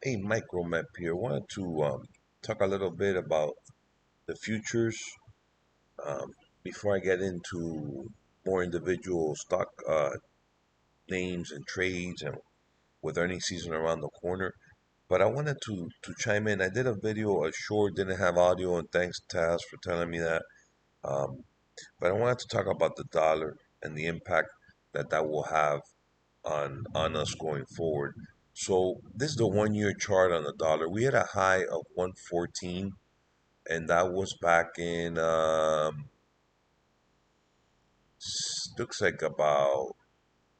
Hey, Micromap here. Wanted to talk a little bit about the futures um, before I get into more individual stock names and trades and with earnings season around the corner. But I wanted to chime in. I did a video, a short, didn't have audio, and thanks Taz for telling me that. Um, but I wanted to talk about the dollar and the impact that will have on us going forward. So this is the 1 year chart on the dollar. We had a high of 114, and that was back in looks like about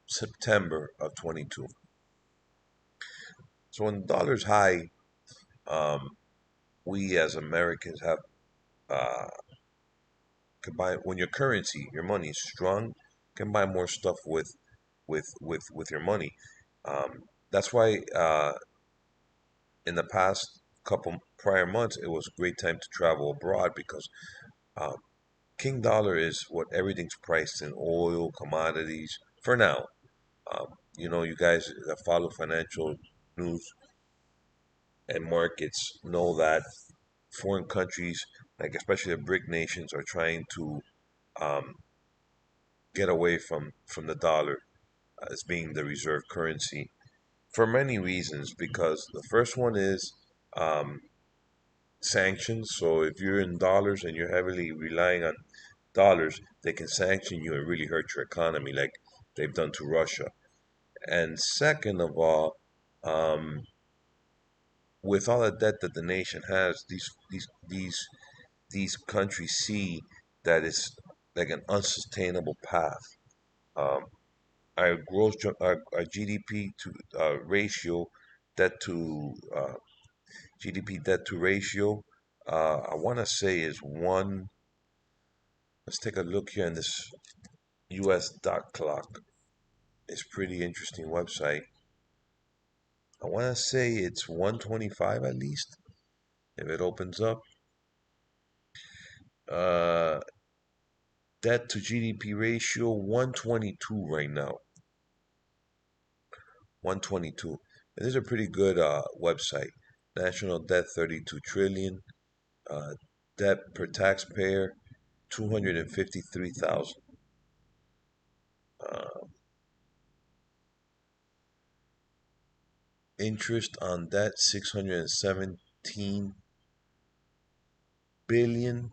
September of 22. So when the dollar's high, um, we as Americans have uh, can buy when your currency, your money is strong, can buy more stuff with your money. That's why in the past couple prior months, it was a great time to travel abroad because um, King Dollar is what everything's priced in: oil, commodities. For now, you guys that follow financial news and markets know that foreign countries, like especially the BRIC nations, are trying to um, get away from the dollar as being the reserve currency for many reasons. Because the first one is um, sanctions. So if you're in dollars and you're heavily relying on dollars, they can sanction you and really hurt your economy, like they've done to Russia. And second of all, um, with all the debt that the nation has, these countries see that it's like an unsustainable path. Um, our GDP to ratio, debt to GDP debt to ratio, I want to say is one. Let's take a look here in this US dot clock. It's pretty interesting website. I want to say it's 125 at least if it opens up. Uh, Debt to GDP ratio 122 right now. 122. And this is a pretty good website. National debt 32 trillion. Uh, Debt per taxpayer 253,000. Uh, Interest on debt 617 billion.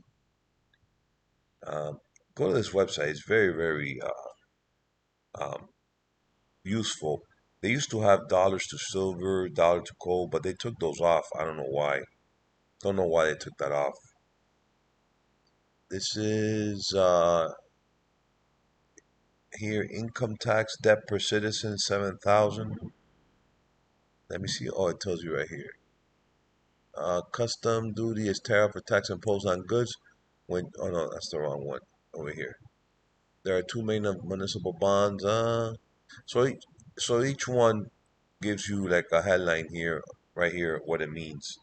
Um, Go to this website. It's very um, useful. They used to have dollars to silver, dollar to gold, but they took those off. I don't know why. Don't know why they took that off. This is here income tax debt per citizen 7,000. Let me see. Oh, it tells you right here. Custom duty is tariff or tax imposed on goods when. Oh no, that's the wrong one. Over here. There are two main municipal bonds. So each, so each one gives you like a headline here, right here, what it means.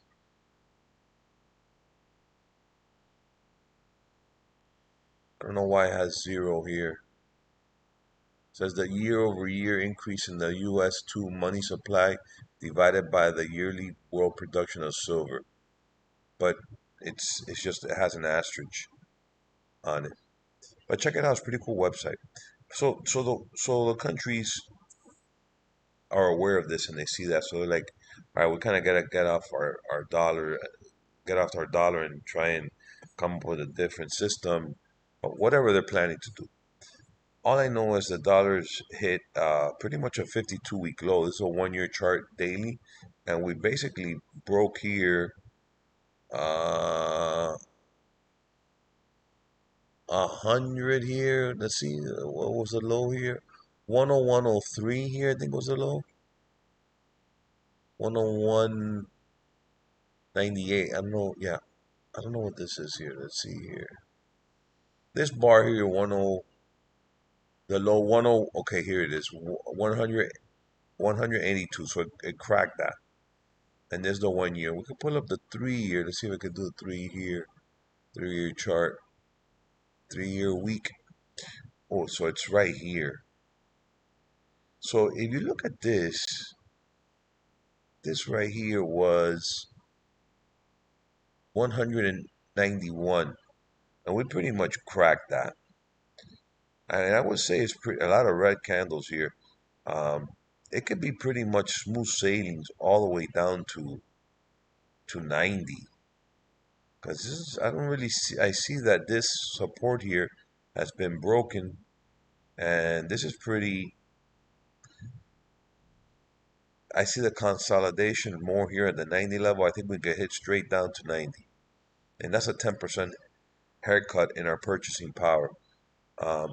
I don't know why it has zero here. It says the year-over-year increase in the U.S. 2 money supply divided by the yearly world production of silver. But it's just it has an asterisk on it. But check it out; it's a pretty cool website. So the countries are aware of this and they see that, so they're like, all right, we kind of gotta get off our dollar and try and come up with a different system, but whatever they're planning to do. All I know is the dollars hit pretty much a 52-week low. This is a 1 year chart daily, and we basically broke here uh, 100 here. Let's see, what was the low here? 101.03 here, I think was the low. 101.98. I don't know. Yeah, I don't know what this is here. Let's see here. This bar here, 10, the low 10. Okay, here it is. 100, 182. So it cracked that. And there's the 1 year. We could pull up the 3 year. Let's see if I can do a 3 year, 3 year chart, 3 year week. Oh, so it's right here. So if you look at this, this right here was 191, and we pretty much cracked that. And I would say it's a lot of red candles here. Um, it could be pretty much smooth sailings all the way down to 90. Because this is, I don't really see, I see that this support here has been broken, and this is pretty, I see the consolidation more here at the 90 level. I think we get hit straight down to 90. And that's a 10% haircut in our purchasing power. Um,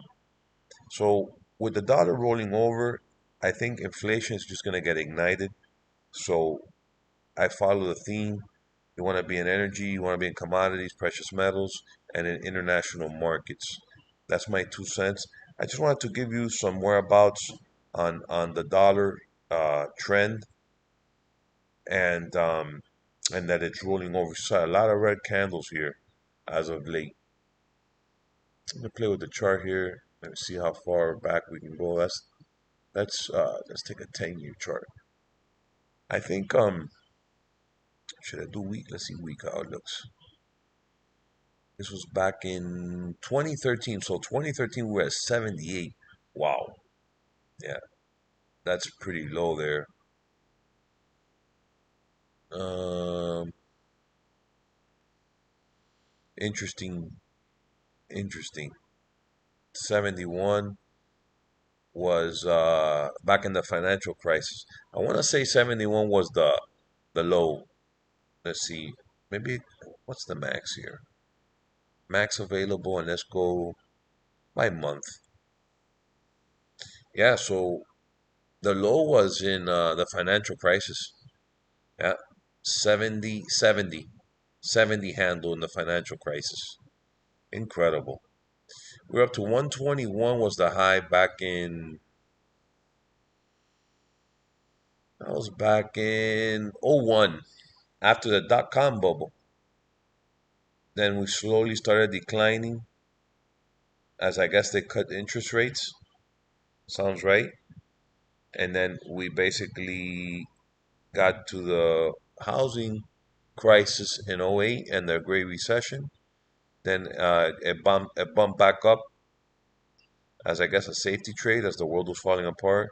so with the dollar rolling over, I think inflation is just going to get ignited. So I follow the theme. You want to be in energy, you want to be in commodities, precious metals, and in international markets. That's my 2 cents. I just wanted to give you some whereabouts on the dollar trend, and and that it's rolling over. So a lot of red candles here as of late. I'm gonna play with the chart here and see how far back we can go. Let's take a 10-year chart. I think should I do week? Let's see week how it looks. This was back in 2013. So 2013 we were at 78. Wow. Yeah, that's pretty low there. Um, interesting, interesting. 71 was back in the financial crisis. I want to say 71 was the low. Let's see. Maybe what's the max here? Max available, and let's go by month. Yeah, so the low was in the financial crisis. Yeah, 70, 70, 70 handle in the financial crisis. Incredible. We're up to 121 was the high back in, that was back in '01 after the dot-com bubble. Then we slowly started declining as I guess they cut interest rates. Sounds right. And then we basically got to the housing crisis in '08 and the Great Recession. Then it bumped back up as I guess a safety trade as the world was falling apart.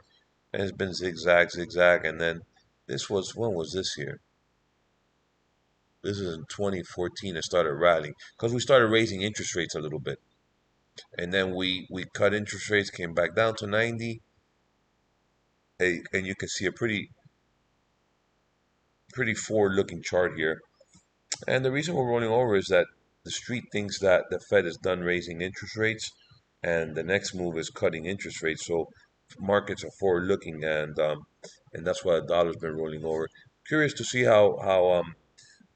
And it's been zigzag, zigzag. And then when was this here? This is in 2014. It started rallying because we started raising interest rates a little bit. And then we cut interest rates, came back down to 90. And you can see a pretty forward-looking chart here. And the reason we're rolling over is that the street thinks that the Fed is done raising interest rates, and the next move is cutting interest rates. So markets are forward-looking, and that's why the dollar's been rolling over. Curious to see how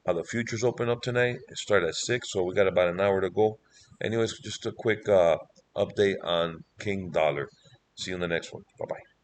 the futures open up tonight. It started at 6, so we got about an hour to go. Anyways, just a quick update on King Dollar. See you in the next one. Bye bye.